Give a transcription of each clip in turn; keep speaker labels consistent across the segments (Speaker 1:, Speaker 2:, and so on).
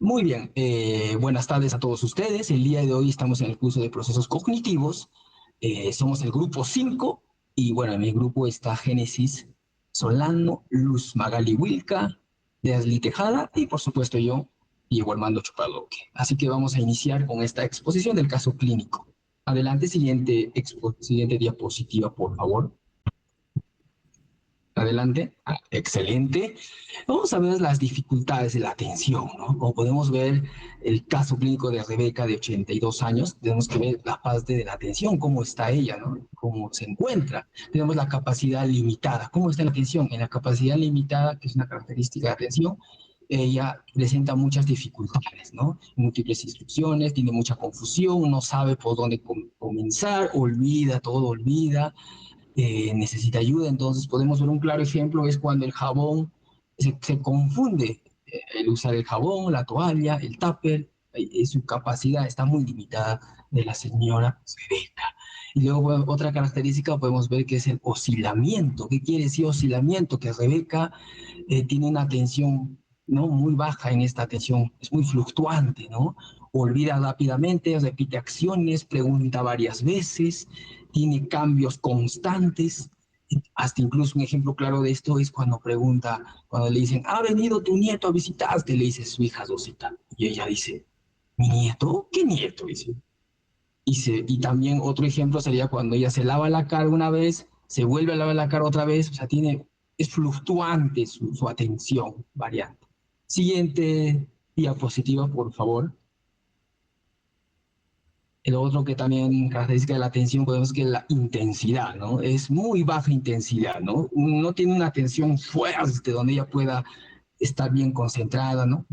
Speaker 1: Muy bien, buenas tardes a todos ustedes. El día de hoy estamos en el curso de procesos cognitivos. Somos el grupo 5 y bueno, en mi grupo está Génesis Solano, Luz Magali Wilca, Leslie Tejada y por supuesto yo, Diego Armando Chupaloque. Así que vamos a iniciar con esta exposición del caso clínico. Adelante, siguiente diapositiva, por favor. Adelante. Excelente. Vamos a ver las dificultades de la atención, ¿no? Como podemos ver, el caso clínico de Rebeca, de 82 años, tenemos que ver la parte de la atención, cómo está ella, ¿no? Cómo se encuentra. Tenemos la capacidad limitada. ¿Cómo está la atención? En la capacidad limitada, que es una característica de atención, ella presenta muchas dificultades, ¿no? Múltiples instrucciones, tiene mucha confusión, no sabe por dónde comenzar, olvida, todo olvida, necesita ayuda. Entonces podemos ver un claro ejemplo, es cuando el jabón se confunde, el usar el jabón, la toalla, el tupper, su capacidad está muy limitada de la señora Rebeca. Y luego bueno, otra característica podemos ver que es el oscilamiento. ¿Qué quiere decir oscilamiento? Que Rebeca tiene una atención, ¿no?, muy baja en esta atención, es muy fluctuante, ¿no? Olvida rápidamente, repite acciones, pregunta varias veces, tiene cambios constantes. Hasta incluso un ejemplo claro de esto es cuando pregunta, cuando le dicen, ¿ha venido tu nieto a visitarte? Le dice su hija Rosita. Y ella dice, ¿mi nieto? ¿Qué nieto? Dice. Y también otro ejemplo sería cuando ella se lava la cara una vez, se vuelve a lavar la cara otra vez, o sea, es fluctuante su atención variante. Siguiente diapositiva, por favor. El otro que también caracteriza de la atención, podemos que la intensidad, ¿no? Es muy baja intensidad, ¿no? No tiene una atención fuerte donde ella pueda estar bien concentrada, ¿no?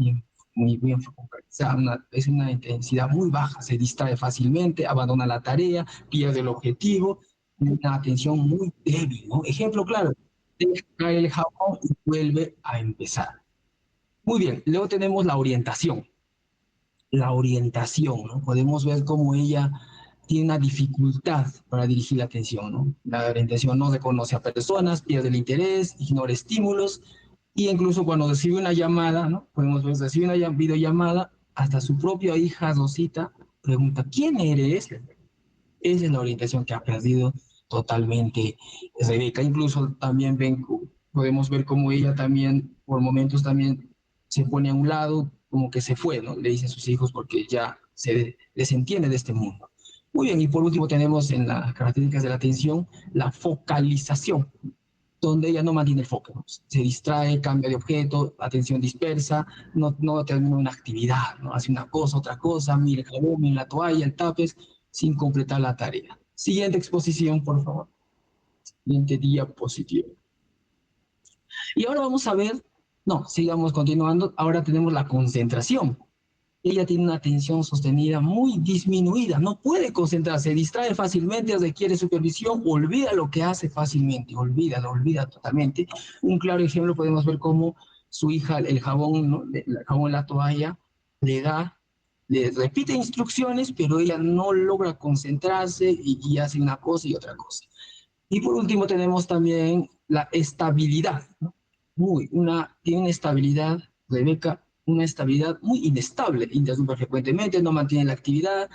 Speaker 1: Muy bien focalizada, es una intensidad muy baja, se distrae fácilmente, abandona la tarea, pierde el objetivo, una atención muy débil, ¿no? Ejemplo claro, deja caer el jabón y vuelve a empezar. Muy bien, luego tenemos la orientación. La orientación, ¿no? Podemos ver cómo ella tiene una dificultad para dirigir la atención, ¿no? La orientación no reconoce a personas, pierde el interés, ignora estímulos, y incluso cuando recibe una llamada, ¿no? Podemos ver, recibe una videollamada, hasta su propia hija Rosita pregunta, ¿quién eres? Esa es la orientación que ha perdido totalmente Rebeca. Incluso también podemos ver cómo ella también, por momentos también se pone a un lado, como que se fue, ¿no? Le dicen sus hijos porque ya se desentiende de este mundo. Muy bien, y por último tenemos en las características de la atención la focalización, donde ella no mantiene el foco, ¿no? Se distrae, cambia de objeto, atención dispersa, no termina una actividad, ¿no? Hace una cosa, otra cosa, mira el jabón, mira la toalla, el tapes, sin completar la tarea. Siguiente exposición, por favor. Siguiente diapositiva. Y ahora vamos a ver, no, sigamos continuando, ahora tenemos la concentración. Ella tiene una atención sostenida muy disminuida, no puede concentrarse, distrae fácilmente, requiere supervisión, olvida lo que hace fácilmente, lo olvida totalmente. Un claro ejemplo podemos ver cómo su hija, el jabón, ¿no?, el jabón en la toalla, le repite instrucciones, pero ella no logra concentrarse y hace una cosa y otra cosa. Y por último tenemos también la estabilidad, ¿no? Tiene una estabilidad, Rebeca, una estabilidad muy inestable, interrumpe frecuentemente, no mantiene la actividad,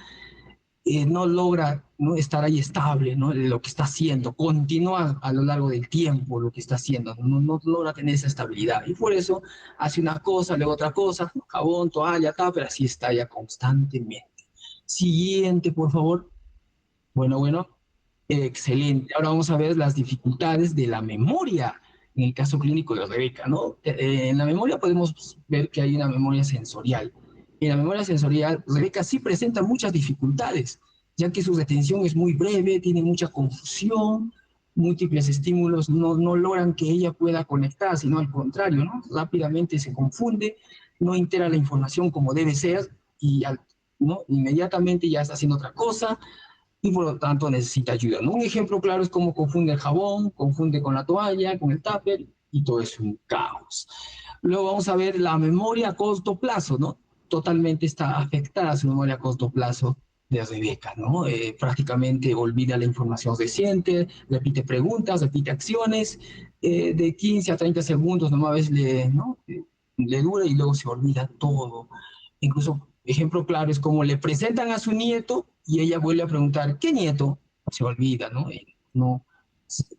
Speaker 1: no logra, ¿no?, estar ahí estable, ¿no?, lo que está haciendo, continúa a lo largo del tiempo lo que está haciendo, no logra tener esa estabilidad. Y por eso hace una cosa, luego otra cosa, jabón, toalla, pero así está ya constantemente. Siguiente, por favor. Bueno, excelente. Ahora vamos a ver las dificultades de la memoria en el caso clínico de Rebeca, ¿no? En la memoria podemos ver que hay una memoria sensorial. En la memoria sensorial, Rebeca sí presenta muchas dificultades, ya que su retención es muy breve, tiene mucha confusión, múltiples estímulos no logran que ella pueda conectar, sino al contrario, ¿no? Rápidamente se confunde, no integra la información como debe ser y ¿no?, inmediatamente ya está haciendo otra cosa, y por lo tanto necesita ayuda, ¿no? Un ejemplo claro es cómo confunde el jabón, confunde con la toalla, con el tupper, y todo es un caos. Luego vamos a ver la memoria a corto plazo, ¿no? Totalmente está afectada su memoria a corto plazo de Rebeca, ¿no? Prácticamente olvida la información reciente, repite preguntas, repite acciones, de 15 a 30 segundos nomás le, ¿no?, le dura y luego se olvida todo. Incluso, ejemplo claro es como le presentan a su nieto y ella vuelve a preguntar, ¿qué nieto? Se olvida, ¿no? No.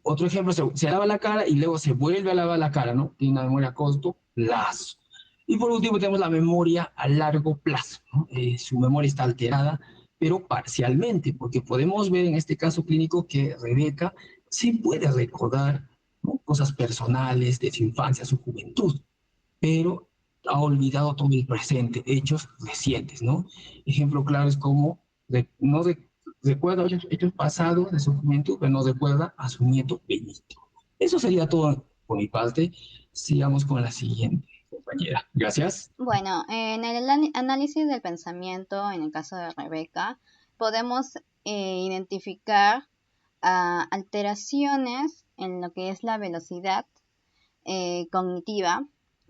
Speaker 1: Otro ejemplo, se lava la cara y luego se vuelve a lavar la cara, ¿no? Tiene una memoria a corto plazo. Y por último tenemos la memoria a largo plazo, ¿no? Su memoria está alterada, pero parcialmente, porque podemos ver en este caso clínico que Rebeca sí puede recordar, ¿no?, cosas personales de su infancia, su juventud, pero ha olvidado todo el presente, hechos recientes, ¿no? Ejemplo claro es como no recuerda hechos pasados de su juventud, pero no recuerda a su nieto Benito. Eso sería todo por mi parte. Sigamos con la siguiente compañera. Gracias.
Speaker 2: Bueno, en el análisis del pensamiento, en el caso de Rebeca, podemos identificar alteraciones en lo que es la velocidad cognitiva,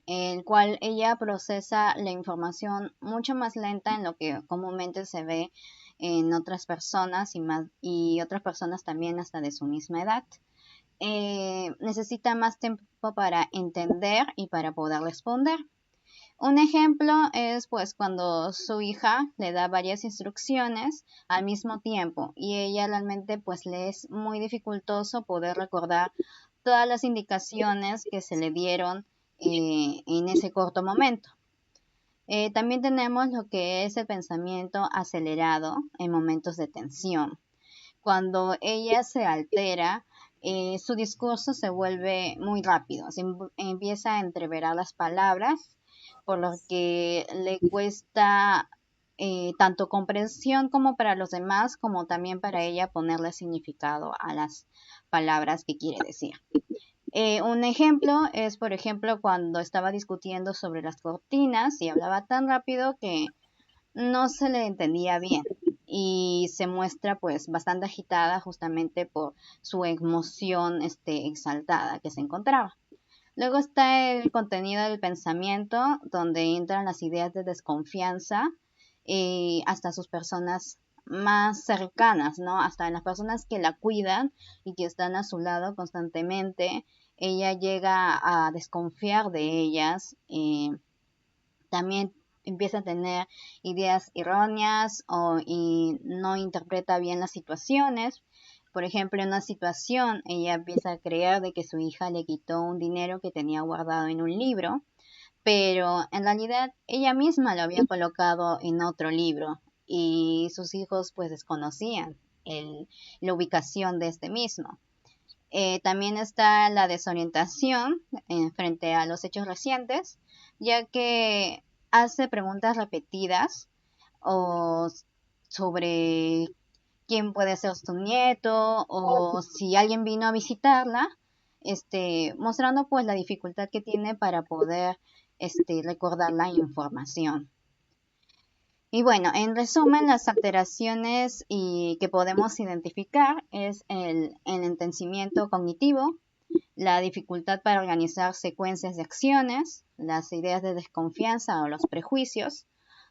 Speaker 2: el cual ella procesa la información mucho más lenta en lo que comúnmente se ve en otras personas y otras personas también hasta de su misma edad. Necesita más tiempo para entender y para poder responder. Un ejemplo es pues cuando su hija le da varias instrucciones al mismo tiempo y ella realmente pues le es muy dificultoso poder recordar todas las indicaciones que se le dieron en ese corto momento. También tenemos lo que es el pensamiento acelerado en momentos de tensión. Cuando ella se altera, su discurso se vuelve muy rápido, empieza a entreverar las palabras, por lo que le cuesta tanto comprensión como para los demás, como también para ella ponerle significado a las palabras que quiere decir. Un ejemplo es, por ejemplo, cuando estaba discutiendo sobre las cortinas y hablaba tan rápido que no se le entendía bien y se muestra pues bastante agitada justamente por su emoción exaltada que se encontraba. Luego está el contenido del pensamiento, donde entran las ideas de desconfianza hasta sus personas más cercanas, ¿no? Hasta en las personas que la cuidan y que están a su lado constantemente, ella llega a desconfiar de ellas. También empieza a tener ideas erróneas y no interpreta bien las situaciones. Por ejemplo, en una situación, ella empieza a creer de que su hija le quitó un dinero que tenía guardado en un libro, pero en realidad ella misma lo había colocado en otro libro y sus hijos pues desconocían la ubicación de este mismo. También está la desorientación frente a los hechos recientes, ya que hace preguntas repetidas o sobre quién puede ser su nieto o si alguien vino a visitarla, mostrando pues la dificultad que tiene para poder recordar la información. Y bueno, en resumen, las alteraciones que podemos identificar es el entendimiento cognitivo, la dificultad para organizar secuencias de acciones, las ideas de desconfianza o los prejuicios,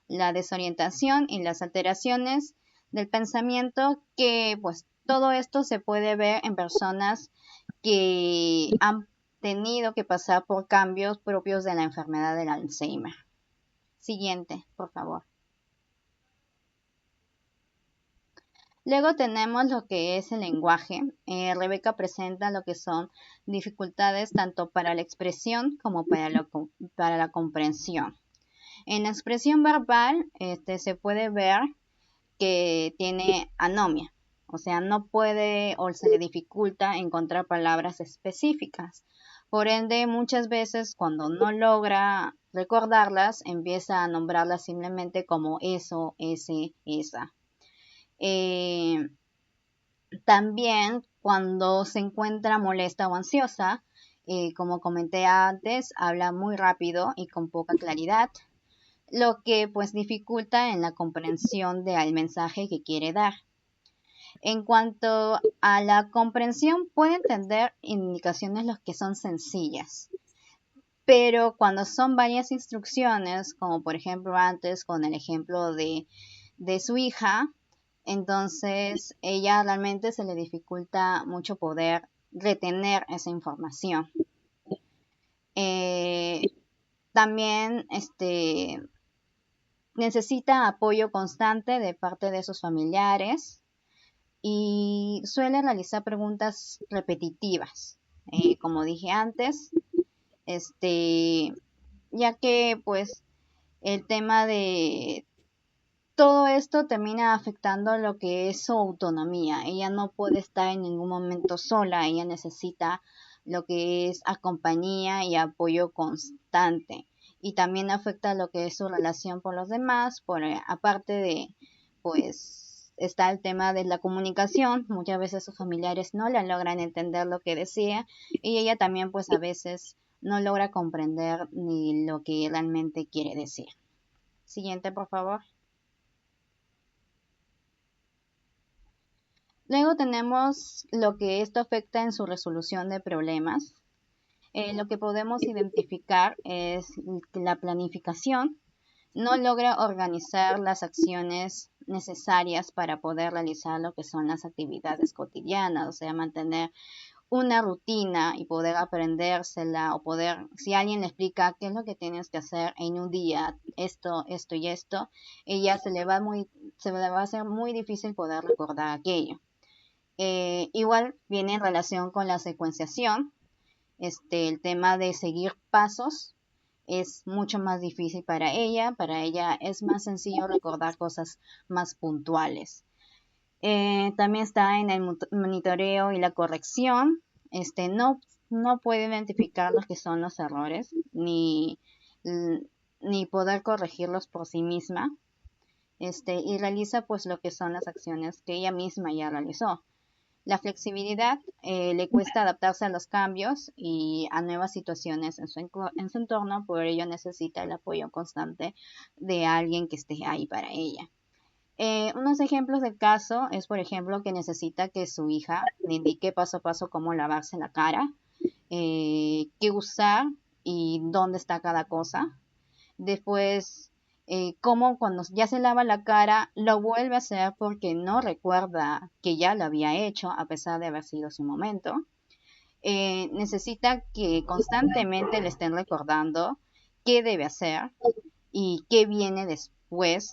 Speaker 2: la desorientación y las alteraciones del pensamiento, que pues todo esto se puede ver en personas que han tenido que pasar por cambios propios de la enfermedad del Alzheimer. Siguiente, por favor. Luego tenemos lo que es el lenguaje. Rebeca presenta lo que son dificultades tanto para la expresión como para la comprensión. En la expresión verbal se puede ver que tiene anomia, o sea, no puede o se le dificulta encontrar palabras específicas. Por ende, muchas veces cuando no logra recordarlas, empieza a nombrarlas simplemente como eso, ese, esa. Eh, También cuando se encuentra molesta o ansiosa, como comenté antes, habla muy rápido y con poca claridad, lo que pues dificulta en la comprensión del mensaje que quiere dar. En cuanto a la comprensión, puede entender indicaciones los que son sencillas, pero cuando son varias instrucciones, como por ejemplo antes con el ejemplo de su hija, entonces ella realmente se le dificulta mucho poder retener esa información. Eh, También necesita apoyo constante de parte de sus familiares y suele realizar preguntas repetitivas, como dije antes, ya que pues el tema de todo esto termina afectando lo que es su autonomía. Ella no puede estar en ningún momento sola, ella necesita lo que es compañía y apoyo constante. Y también afecta lo que es su relación con los demás, aparte de, pues, está el tema de la comunicación. Muchas veces sus familiares no la logran entender lo que desea y ella también, pues, a veces no logra comprender ni lo que realmente quiere decir. Siguiente, por favor. Luego tenemos lo que esto afecta en su resolución de problemas. Lo que podemos identificar es que la planificación no logra organizar las acciones necesarias para poder realizar lo que son las actividades cotidianas, o sea, mantener una rutina y poder aprendérsela o poder, si alguien le explica qué es lo que tienes que hacer en un día, esto y esto, ella se le va a hacer muy difícil poder recordar aquello. Igual viene en relación con la secuenciación, el tema de seguir pasos es mucho más difícil para ella es más sencillo recordar cosas más puntuales. También está en el monitoreo y la corrección, no puede identificar los que son los errores ni poder corregirlos por sí misma, y realiza pues lo que son las acciones que ella misma ya realizó. La flexibilidad le cuesta adaptarse a los cambios y a nuevas situaciones en su entorno, por ello necesita el apoyo constante de alguien que esté ahí para ella. Unos ejemplos del caso es, por ejemplo, que necesita que su hija le indique paso a paso cómo lavarse la cara, qué usar y dónde está cada cosa. Después, cómo cuando ya se lava la cara lo vuelve a hacer porque no recuerda que ya lo había hecho a pesar de haber sido su momento. Necesita que constantemente le estén recordando qué debe hacer y qué viene después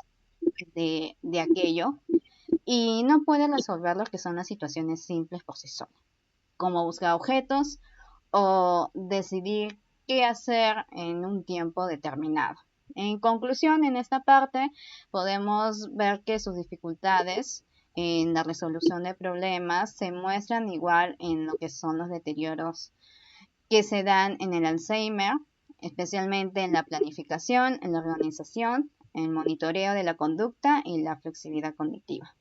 Speaker 2: de aquello, y no puede resolver lo que son las situaciones simples por sí sola, como buscar objetos o decidir qué hacer en un tiempo determinado. En conclusión, en esta parte podemos ver que sus dificultades en la resolución de problemas se muestran igual en lo que son los deterioros que se dan en el Alzheimer, especialmente en la planificación, en la organización, en el monitoreo de la conducta y la flexibilidad cognitiva.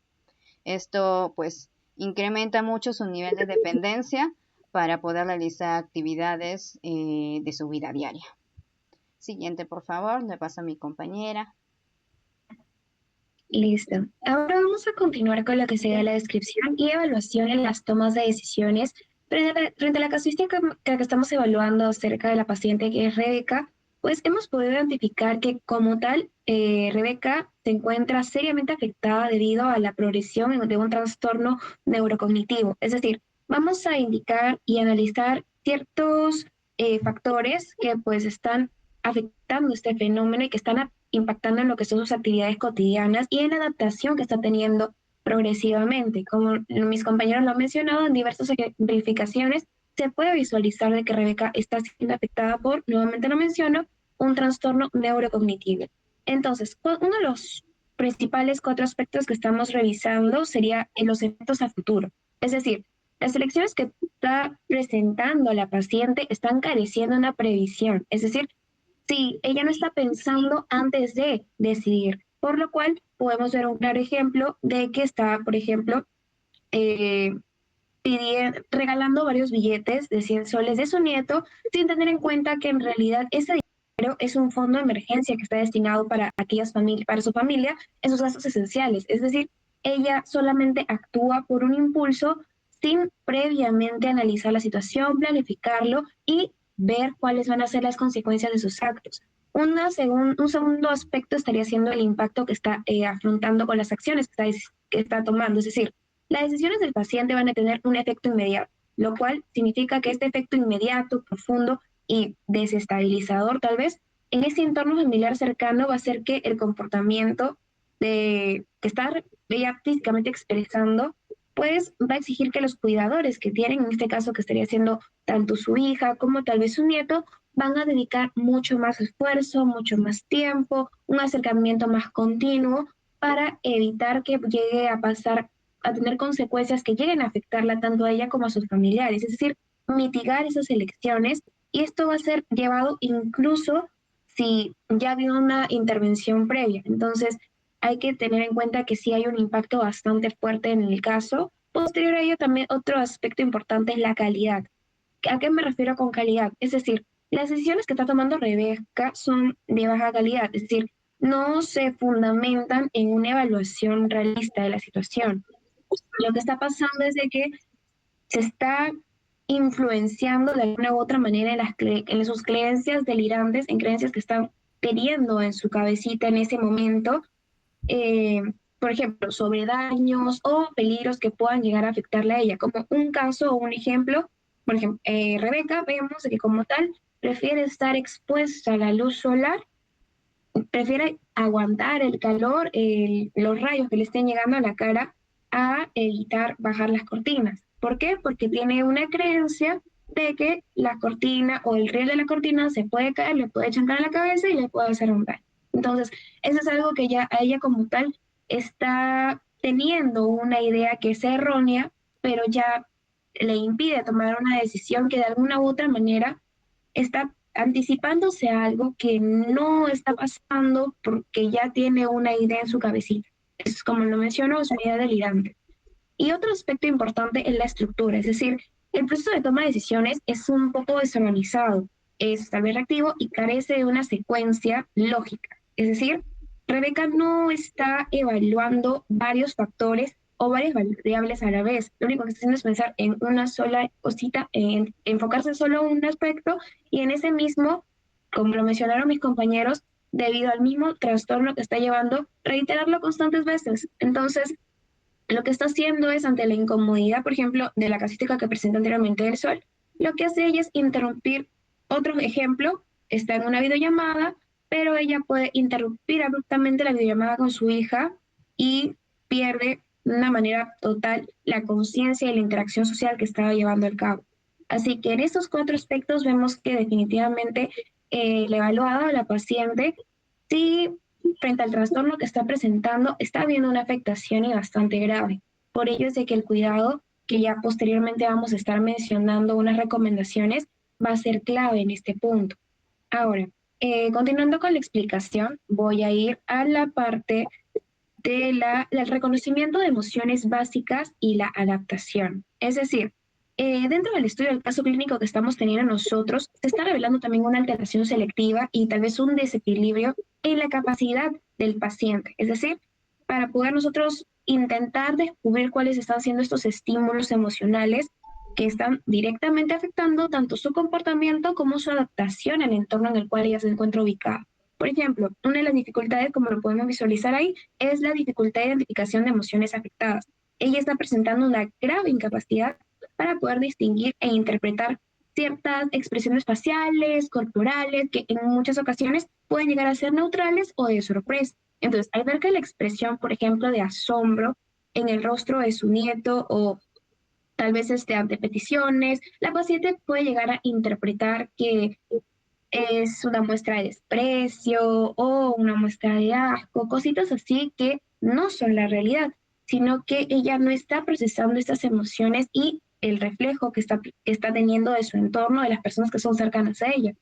Speaker 2: Esto pues incrementa mucho su nivel de dependencia para poder realizar actividades de su vida diaria. Siguiente, por favor, le paso a mi compañera.
Speaker 3: Listo. Ahora vamos a continuar con lo que sería la descripción y evaluación en las tomas de decisiones frente a la casuística que estamos evaluando acerca de la paciente que es Rebeca. Pues hemos podido identificar que como tal, Rebeca se encuentra seriamente afectada debido a la progresión de un trastorno neurocognitivo. Es decir, vamos a indicar y analizar ciertos factores que pues están afectando este fenómeno y que están impactando en lo que son sus actividades cotidianas y en la adaptación que está teniendo progresivamente. Como mis compañeros lo han mencionado, en diversas ejemplificaciones se puede visualizar de que Rebeca está siendo afectada por, nuevamente lo menciono, un trastorno neurocognitivo. Entonces, uno de los principales 4 aspectos que estamos revisando sería en los efectos a futuro. Es decir, las elecciones que está presentando la paciente están careciendo de una previsión. Es decir, si ella no está pensando antes de decidir, por lo cual podemos ver un claro ejemplo de que está, por ejemplo, regalando varios billetes de 100 soles de su nieto sin tener en cuenta que en realidad ese dinero es un fondo de emergencia que está destinado para para su familia en sus gastos esenciales. Es decir, ella solamente actúa por un impulso sin previamente analizar la situación, planificarlo y ver cuáles van a ser las consecuencias de sus actos. Un segundo aspecto estaría siendo el impacto que está afrontando con las acciones que está tomando. Es decir, las decisiones del paciente van a tener un efecto inmediato, lo cual significa que este efecto inmediato, profundo y desestabilizador tal vez en ese entorno familiar cercano va a hacer que el comportamiento que está ella físicamente expresando, pues va a exigir que los cuidadores que tienen, en este caso que estaría siendo tanto su hija como tal vez su nieto, van a dedicar mucho más esfuerzo, mucho más tiempo, un acercamiento más continuo para evitar que llegue a pasar, a tener consecuencias que lleguen a afectarla tanto a ella como a sus familiares. Es decir, mitigar esas elecciones, y esto va a ser llevado incluso si ya ha habido una intervención previa. Entonces, hay que tener en cuenta que sí hay un impacto bastante fuerte en el caso. Posterior a ello, también otro aspecto importante es la calidad. ¿A qué me refiero con calidad? Es decir, las decisiones que está tomando Rebeca son de baja calidad, es decir, no se fundamentan en una evaluación realista de la situación. Lo que está pasando es de que se está influenciando de alguna u otra manera en sus creencias delirantes, en creencias que están teniendo en su cabecita en ese momento, eh, por ejemplo, sobre daños o peligros que puedan llegar a afectarle a ella. Como un caso o un ejemplo, por ejemplo, Rebeca, vemos que como tal prefiere estar expuesta a la luz solar, prefiere aguantar el calor, los rayos que le estén llegando a la cara, a evitar bajar las cortinas. ¿Por qué? Porque tiene una creencia de que la cortina o el riel de la cortina se puede caer, le puede chancar en la cabeza y le puede hacer un daño. Entonces, eso es algo que ya a ella como tal está teniendo una idea que es errónea, pero ya le impide tomar una decisión que de alguna u otra manera está anticipándose a algo que no está pasando porque ya tiene una idea en su cabecita. Es como lo menciono, es una idea delirante. Y otro aspecto importante es la estructura, es decir, el proceso de toma de decisiones es un poco desorganizado, es tal vez reactivo y carece de una secuencia lógica. Es decir, Rebeca no está evaluando varios factores o varias variables a la vez. Lo único que está haciendo es pensar en una sola cosita, en enfocarse solo en un aspecto, y en ese mismo, como lo mencionaron mis compañeros, debido al mismo trastorno que está llevando, reiterarlo constantes veces. Entonces, lo que está haciendo es, ante la incomodidad, por ejemplo, de la casística que presenté anteriormente del sol, lo que hace ella es interrumpir. Otro ejemplo, está en una videollamada, pero ella puede interrumpir abruptamente la videollamada con su hija y pierde de una manera total la conciencia y la interacción social que estaba llevando a cabo. Así que en estos cuatro aspectos vemos que definitivamente la evaluada, la paciente, sí, frente al trastorno que está presentando, está habiendo una afectación y bastante grave. Por ello es de que el cuidado, que ya posteriormente vamos a estar mencionando unas recomendaciones, va a ser clave en este punto. Ahora, continuando con la explicación, voy a ir a la parte del reconocimiento de emociones básicas y la adaptación. Es decir, dentro del estudio del caso clínico que estamos teniendo nosotros, se está revelando también una alteración selectiva y tal vez un desequilibrio en la capacidad del paciente. Es decir, para poder nosotros intentar descubrir cuáles están siendo estos estímulos emocionales que están directamente afectando tanto su comportamiento como su adaptación al entorno en el cual ella se encuentra ubicada. Por ejemplo, una de las dificultades, como lo podemos visualizar ahí, es la dificultad de identificación de emociones afectadas. Ella está presentando una grave incapacidad para poder distinguir e interpretar ciertas expresiones faciales, corporales, que en muchas ocasiones pueden llegar a ser neutrales o de sorpresa. Entonces, al ver que la expresión, por ejemplo, de asombro en el rostro de su nieto o tal vez ante peticiones, la paciente puede llegar a interpretar que es una muestra de desprecio o una muestra de asco, cositas así que no son la realidad, sino que ella no está procesando estas emociones y el reflejo que está teniendo de su entorno, de las personas que son cercanas a ella.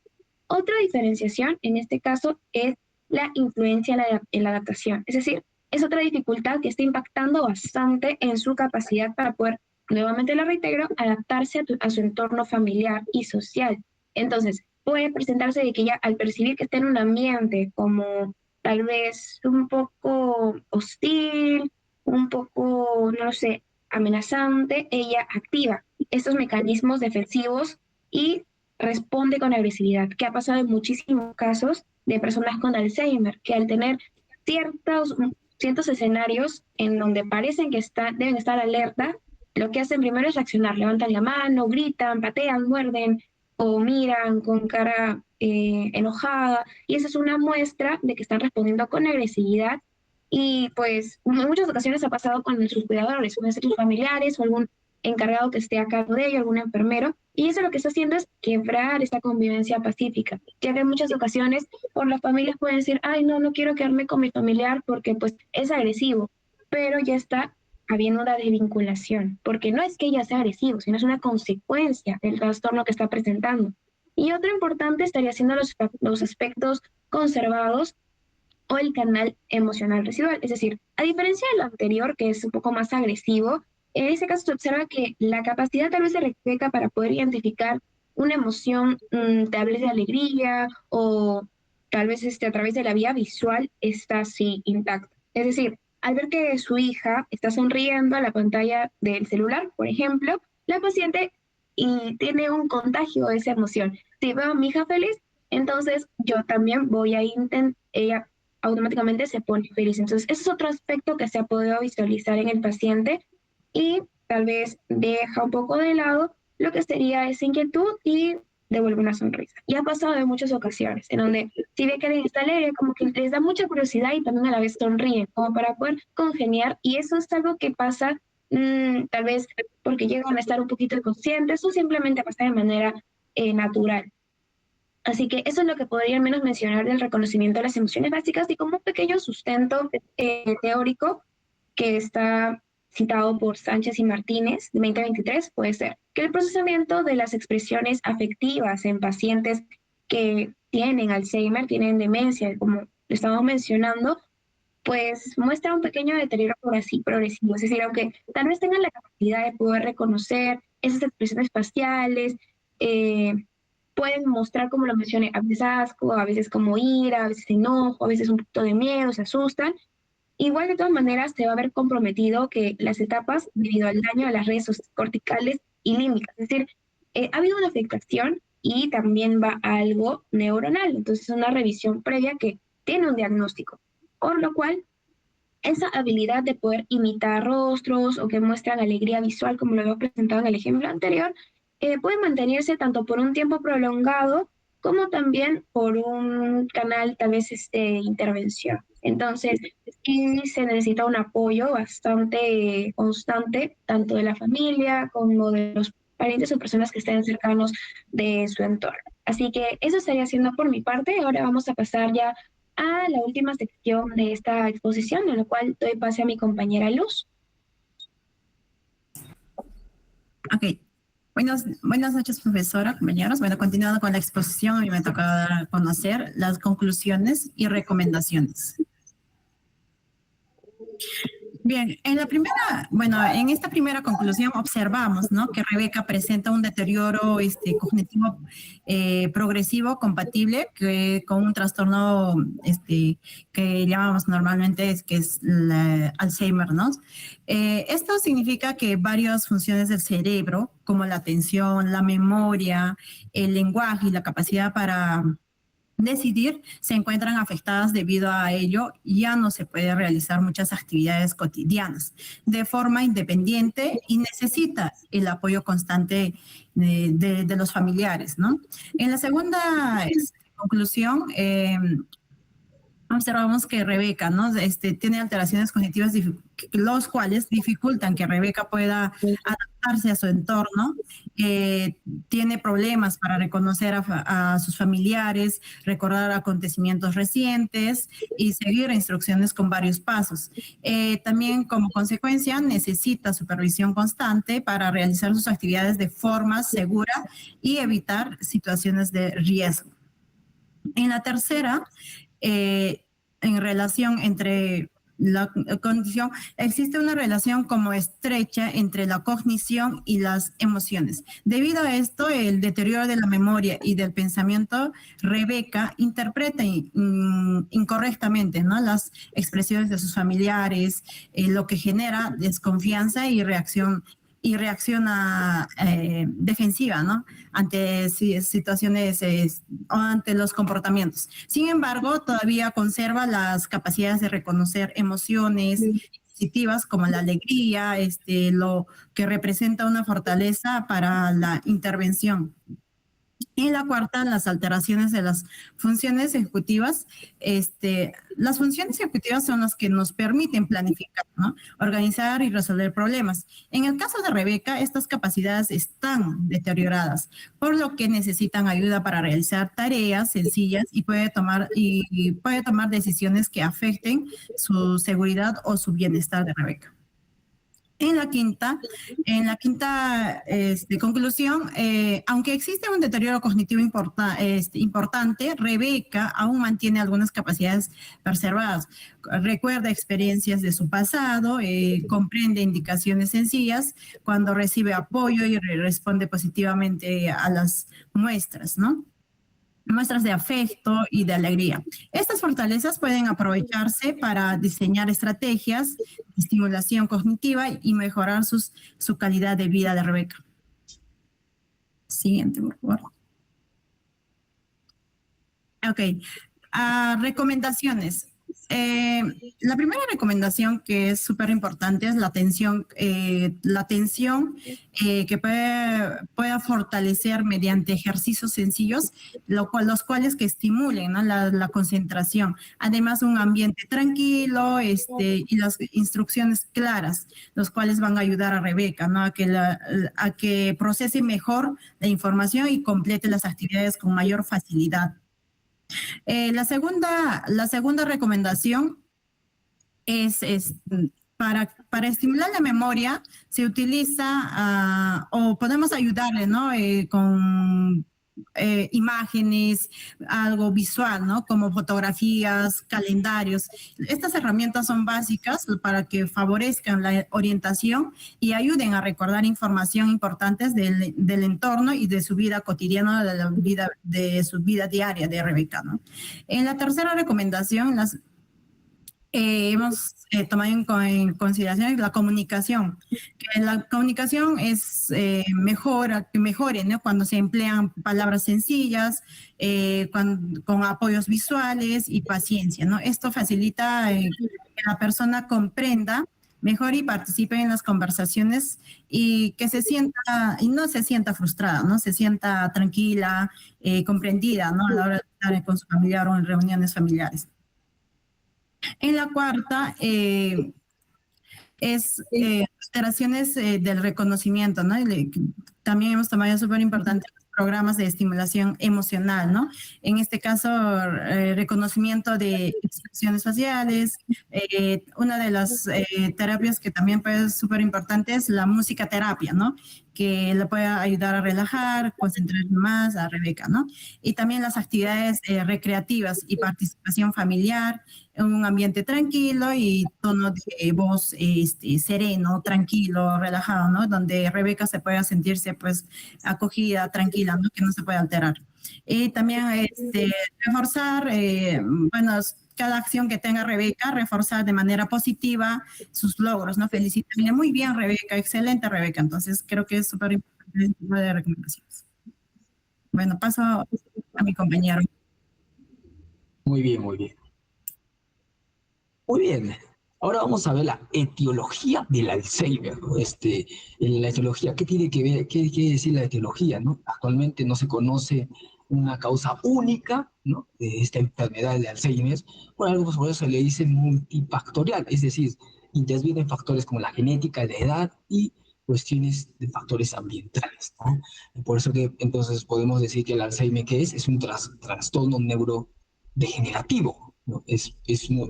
Speaker 3: Otra diferenciación en este caso es la influencia en la adaptación, es decir, es otra dificultad que está impactando bastante en su capacidad para poder, nuevamente lo reitero, adaptarse a su entorno familiar y social. Entonces, puede presentarse de que ella al percibir que está en un ambiente como tal vez un poco hostil, un poco, no lo sé, amenazante, ella activa estos mecanismos defensivos y responde con agresividad, que ha pasado en muchísimos casos de personas con Alzheimer, que al tener ciertos escenarios en donde parecen que deben estar alerta, lo que hacen primero es reaccionar, levantan la mano, gritan, patean, muerden o miran con cara enojada, y esa es una muestra de que están respondiendo con agresividad. Y pues en muchas ocasiones ha pasado con sus cuidadores, pueden ser sus familiares o algún encargado que esté a cargo de ello, algún enfermero, y eso lo que está haciendo es quebrar esta convivencia pacífica, ya que en muchas ocasiones por las familias pueden decir, ay, no, no quiero quedarme con mi familiar porque pues es agresivo, pero ya está habiendo una desvinculación, porque no es que ella sea agresivo, sino es una consecuencia del trastorno que está presentando. Y otro importante estaría siendo los aspectos conservados o el canal emocional residual. Es decir, a diferencia de lo anterior, que es un poco más agresivo, en ese caso se observa que la capacidad tal vez de Rebeca para poder identificar una emoción, tal vez de alegría o tal vez a través de la vía visual está así intacta. Es decir, al ver que su hija está sonriendo a la pantalla del celular, por ejemplo, la paciente y tiene un contagio de esa emoción. Si veo a mi hija feliz, entonces yo también voy a intentar, ella automáticamente se pone feliz. Entonces, ese es otro aspecto que se ha podido visualizar en el paciente y tal vez deja un poco de lado lo que sería esa inquietud y devuelve una sonrisa. Y ha pasado en muchas ocasiones, en donde si ve que alguien está alegre, como que les da mucha curiosidad y también a la vez sonríen, como para poder congeniar. Y eso es algo que pasa tal vez porque llegan a estar un poquito inconscientes o simplemente pasa de manera natural. Así que eso es lo que podría al menos mencionar del reconocimiento de las emociones básicas y como un pequeño sustento teórico que está citado por Sánchez y Martínez de 2023 puede ser que el procesamiento de las expresiones afectivas en pacientes que tienen Alzheimer, tienen demencia, como lo estamos mencionando, pues muestra un pequeño deterioro progresivo. Es decir, aunque tal vez tengan la capacidad de poder reconocer esas expresiones faciales, eh, pueden mostrar, como lo mencioné, a veces asco, a veces como ira, a veces enojo, a veces un poquito de miedo, se asustan. Igual de todas maneras se va a ver comprometido que las etapas debido al daño a las redes corticales y límbicas. Es decir, ha habido una afectación y también va algo neuronal. Entonces, una revisión previa que tiene un diagnóstico. Por lo cual, esa habilidad de poder imitar rostros o que muestran alegría visual, como lo había presentado en el ejemplo anterior, puede mantenerse tanto por un tiempo prolongado como también por un canal tal vez de intervención. Entonces, sí se necesita un apoyo bastante constante, tanto de la familia como de los parientes o personas que estén cercanos de su entorno. Así que eso estaría haciendo por mi parte. Ahora vamos a pasar ya a la última sección de esta exposición, en la cual doy pase a mi compañera Luz.
Speaker 4: Ok. Buenas noches, profesora, compañeros. Bueno, continuando con la exposición, a mí me toca dar a conocer las conclusiones y recomendaciones. Bien, en esta primera conclusión observamos, ¿no?, que Rebeca presenta un deterioro cognitivo progresivo compatible con un trastorno que llamamos normalmente que es Alzheimer, ¿no? Esto significa que varias funciones del cerebro, como la atención, la memoria, el lenguaje y la capacidad para decidir, se encuentran afectadas. Debido a ello, ya no se puede realizar muchas actividades cotidianas de forma independiente y necesita el apoyo constante de los familiares, ¿no? En la segunda conclusión, observamos que Rebeca, ¿no?, tiene alteraciones cognitivas, los cuales dificultan que Rebeca pueda adaptarse a su entorno. Tiene problemas para reconocer a sus familiares, recordar acontecimientos recientes y seguir instrucciones con varios pasos. También, como consecuencia, necesita supervisión constante para realizar sus actividades de forma segura y evitar situaciones de riesgo. En la tercera, en relación entre la condición, existe una relación como estrecha entre la cognición y las emociones. Debido a esto, el deterioro de la memoria y del pensamiento, Rebeca interpreta incorrectamente, ¿no?, las expresiones de sus familiares, lo que genera desconfianza y reacciona defensiva, ¿no?, ante situaciones o ante los comportamientos. Sin embargo, todavía conserva las capacidades de reconocer emociones positivas como la alegría, lo que representa una fortaleza para la intervención. Y la cuarta, las alteraciones de las funciones ejecutivas. Las funciones ejecutivas son las que nos permiten planificar, ¿no? Organizar y resolver problemas. En el caso de Rebeca, estas capacidades están deterioradas, por lo que necesitan ayuda para realizar tareas sencillas y puede tomar decisiones que afecten su seguridad o su bienestar de Rebeca. En la quinta conclusión, aunque existe un deterioro cognitivo importante, Rebeca aún mantiene algunas capacidades preservadas. Recuerda experiencias de su pasado, comprende indicaciones sencillas cuando recibe apoyo y responde positivamente a las muestras, ¿no? Muestras de afecto y de alegría. Estas fortalezas pueden aprovecharse para diseñar estrategias de estimulación cognitiva y mejorar su calidad de vida de Rebeca. Siguiente, por favor. Ok. Recomendaciones. La primera recomendación que es súper importante es la atención que pueda fortalecer mediante ejercicios sencillos, los cuales que estimulen, ¿no? la concentración. Además, un ambiente tranquilo y las instrucciones claras, los cuales van a ayudar a Rebeca, ¿no? a que procese mejor la información y complete las actividades con mayor facilidad. La segunda recomendación es para estimular la memoria, se utiliza o podemos ayudarle, ¿no? Con imágenes, algo visual, ¿no? Como fotografías, calendarios. Estas herramientas son básicas para que favorezcan la orientación y ayuden a recordar información importantes del entorno y de su vida cotidiana, de su vida diaria de Rebeca, ¿no? En la tercera recomendación, hemos tomado en consideración la comunicación. Que la comunicación es que mejore, ¿no? Cuando se emplean palabras sencillas, con apoyos visuales y paciencia, ¿no? Esto facilita que la persona comprenda mejor y participe en las conversaciones y no se sienta frustrada, ¿no? Se sienta tranquila, comprendida, ¿no? A la hora de estar con su familiar o en reuniones familiares. En la cuarta alteraciones del reconocimiento, ¿no? También hemos tomado súper importante los programas de estimulación emocional, ¿no? En este caso, reconocimiento de expresiones faciales. Una de las terapias que también puede ser súper importante es la música terapia, ¿no? Que le puede ayudar a relajar, concentrarse más a Rebeca, ¿no? Y también las actividades recreativas y participación familiar, en un ambiente tranquilo y tono de voz sereno, tranquilo, relajado, ¿no? Donde Rebeca se pueda sentirse pues acogida, tranquila, ¿no? Que no se puede alterar. Y también reforzar, cada acción que tenga Rebeca, reforzar de manera positiva sus logros, ¿no? Felicitarle, muy bien Rebeca, excelente Rebeca. Entonces creo que es súper importante este tipo de recomendaciones. Bueno, paso a mi compañero.
Speaker 1: Muy bien, muy bien. Muy bien. Ahora vamos a ver la etiología del Alzheimer, ¿no? La etiología, ¿qué tiene que ver? ¿Qué quiere decir la etiología, no? Actualmente no se conoce una causa única, ¿no? De esta enfermedad de Alzheimer. Por eso se le dice multifactorial, es decir, intervienen factores como la genética, la edad y cuestiones de factores ambientales, ¿no? Por eso que entonces podemos decir que el Alzheimer, ¿qué es? Es un trastorno neurodegenerativo, ¿no?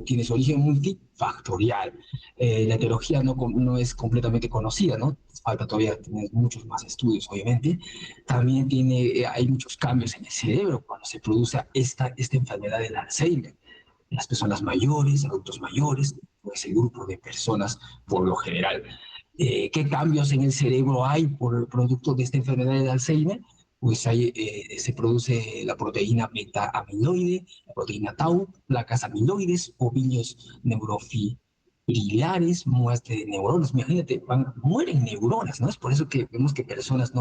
Speaker 1: Tiene su origen multifactorial. La etiología no es completamente conocida, ¿no? Falta todavía tener muchos más estudios, obviamente. También hay muchos cambios en el cerebro cuando se produce esta enfermedad del Alzheimer. Las personas mayores, adultos mayores, pues el grupo de personas por lo general. ¿Qué cambios en el cerebro hay por el producto de esta enfermedad del Alzheimer? Pues se produce la proteína beta-amiloide, la proteína tau, placas amiloides, ovillos neurofibrilares, muerte de neuronas. Imagínate, mueren neuronas, ¿no? Es por eso que vemos que personas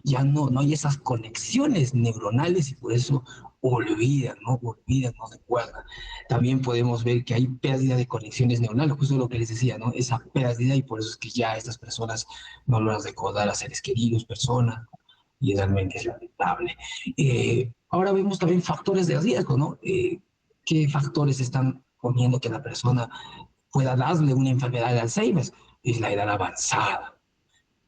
Speaker 1: ya no hay esas conexiones neuronales y por eso olvidan, no recuerdan. También podemos ver que hay pérdida de conexiones neuronales, justo lo que les decía, ¿no? Esa pérdida y por eso es que ya estas personas no logran recordar a seres queridos, personas. y realmente es lamentable. Ahora vemos también factores de riesgo, ¿no? ¿Qué factores están poniendo que la persona pueda darle una enfermedad de Alzheimer? Es la edad avanzada,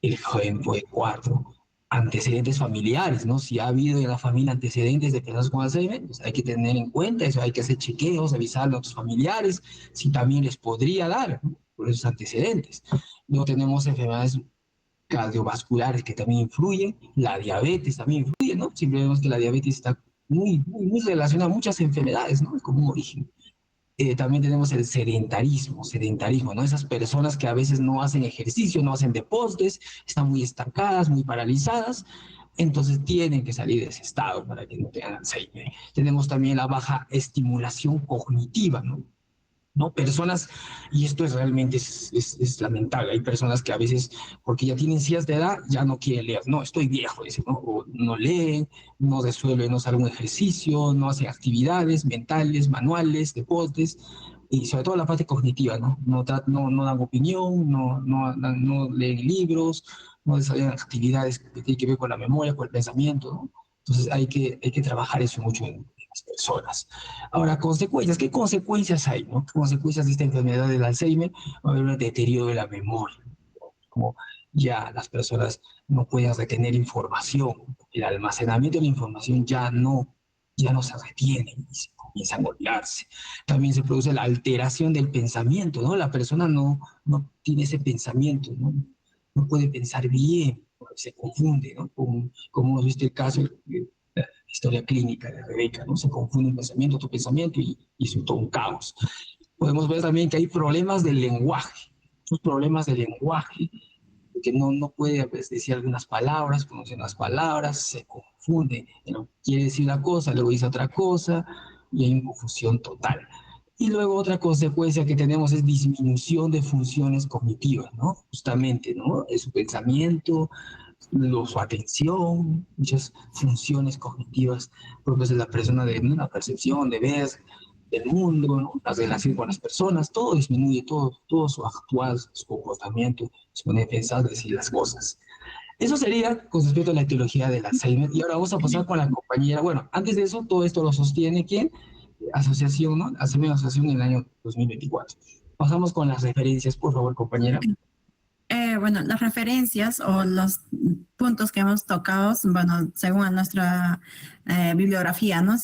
Speaker 1: el ejemplo de 4, antecedentes familiares, ¿no? Si ha habido en la familia antecedentes de personas con Alzheimer, pues hay que tener en cuenta eso, hay que hacer chequeos, avisarle a otros familiares si también les podría dar, ¿no? Por esos antecedentes. Luego tenemos enfermedades cardiovasculares que también influyen, la diabetes también influye, ¿no? Siempre vemos que la diabetes está muy relacionada a muchas enfermedades, ¿no? Como un origen. También tenemos el sedentarismo, ¿no? Esas personas que a veces no hacen ejercicio, no hacen deportes, están muy estancadas, muy paralizadas, entonces tienen que salir de ese estado para que no tengan Alzheimer. Tenemos también la baja estimulación cognitiva, ¿no? Personas, y esto es realmente es lamentable, hay personas que a veces, porque ya tienen cierta edad, ya no quieren leer, no, estoy viejo, dicen, ¿no? O no leen, no resuelven, no hacen un ejercicio, no hacen actividades mentales, manuales, deportes, y sobre todo la parte cognitiva, ¿no? No dan opinión, no leen libros, no desarrollan actividades que tienen que ver con la memoria, con el pensamiento, ¿no? Entonces hay que trabajar eso mucho en las personas. Ahora, consecuencias. ¿Qué consecuencias hay, no? ¿Qué consecuencias de esta enfermedad del Alzheimer? Va a haber un deterioro de la memoria, como ya las personas no pueden retener información, el almacenamiento de la información ya no se retiene y se comienzan a olvidarse. También se produce la alteración del pensamiento, ¿no? La persona no tiene ese pensamiento, no puede pensar bien, se confunde, ¿no? Como hemos visto el caso de la historia clínica de Rebeca, ¿no? Se confunde el pensamiento, tu pensamiento y es todo un caos. Podemos ver también que hay problemas del lenguaje, esos problemas del lenguaje, que no puede pues, decir algunas palabras, conocer las palabras, se confunde, ¿no? Quiere decir una cosa, luego dice otra cosa, y hay una confusión total. Y luego otra consecuencia que tenemos es disminución de funciones cognitivas, ¿no? Justamente, ¿no? Su pensamiento, su atención, muchas funciones cognitivas propias de la persona, de la percepción, de ver del mundo, ¿no? La relación con las personas, todo disminuye, todo su actual, su comportamiento, su manera de pensar, decir las cosas. Eso sería con respecto a la etiología del Alzheimer. Y ahora vamos a pasar con la compañera. Bueno, antes de eso, todo esto lo sostiene ¿quién? Asociación, ¿no? Hacemos asociación en el año 2024. Pasamos con las referencias, por favor, compañera.
Speaker 4: Bueno, las referencias o los puntos que hemos tocado, bueno, según nuestra bibliografía, ¿no?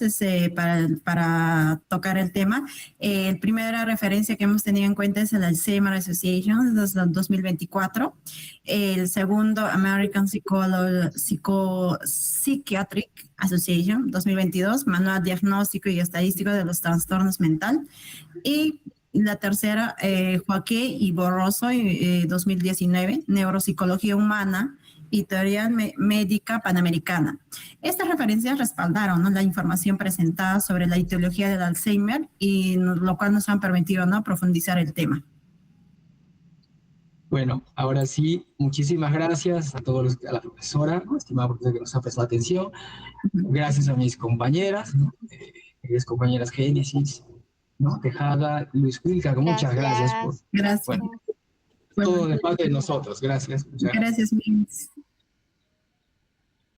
Speaker 4: Para tocar el tema. La primera referencia que hemos tenido en cuenta es el Alzheimer Association desde el 2024. El segundo, American Psychiatric Association 2022, Manual Diagnóstico y Estadístico de los Trastornos Mental. Y la tercera, Joaquín y Borroso, 2019, Neuropsicología Humana y Teoría Médica Panamericana. Estas referencias respaldaron, ¿no?, la información presentada sobre la etiología del Alzheimer y lo cual nos han permitido, ¿no?, profundizar el tema.
Speaker 1: Bueno, ahora sí, muchísimas gracias a todos a la profesora, estimada profesora que nos ha prestado atención. Gracias a mis compañeras, queridas compañeras Génesis, ¿no? Tejada, Luis Wilca, muchas gracias por...
Speaker 4: Gracias.
Speaker 1: Bueno, todo de parte de nosotros. Gracias.
Speaker 4: Gracias, Miss.